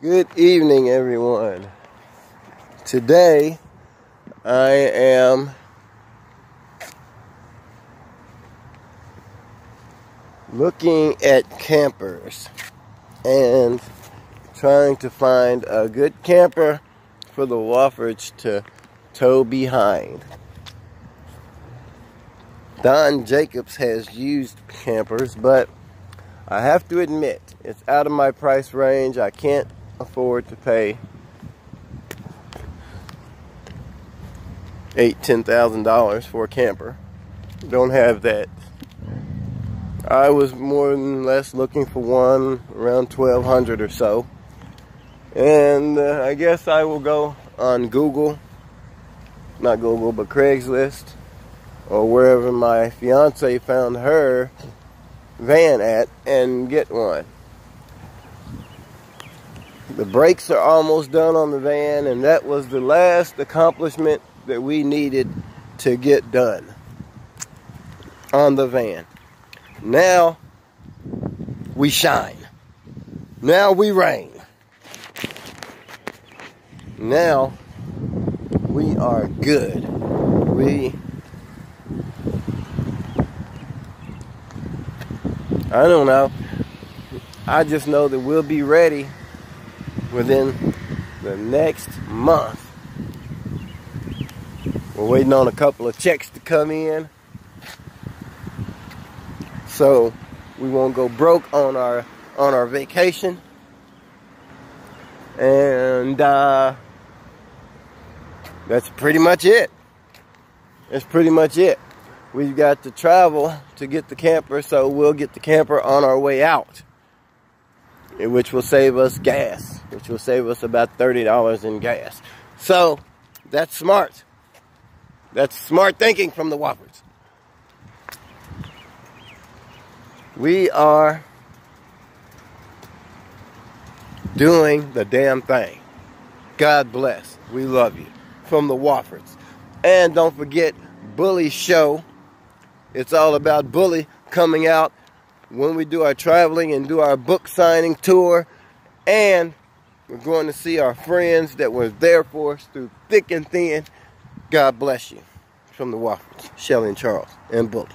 Good evening, everyone. Today, I am looking at campers and trying to find a good camper for the WOFFORDS to tow behind. Don Jacobs has used campers, but I have to admit, it's out of my price range. I can't afford to pay $8,000-$10,000 for a camper. Don't have that. I was more than less looking for one around $1,200 or so, and I guess I will go on Google, not Google, but Craigslist, or wherever my fiance found her van at, and get one. The brakes are almost done on the van, and that was the last accomplishment that we needed to get done on the van. Now we shine. Now we reign. Now we are good. I don't know. I just know that we'll be ready within the next month. We're waiting on a couple of checks to come in, so we won't go broke on our vacation. And that's pretty much it. That's pretty much it. We've got to travel to get the camper, so we'll get the camper on our way out, which will save us gas, which will save us about $30 in gas. So that's smart. That's smart thinking from the WOFFORDS. We are doing the damn thing. God bless. We love you. From the WOFFORDS. And don't forget, Bully Show. It's all about Bully coming out when we do our traveling and do our book signing tour. And we're going to see our friends that were there for us through thick and thin. God bless you. From the WOFFORDS, Shelly and Charles, and Bully.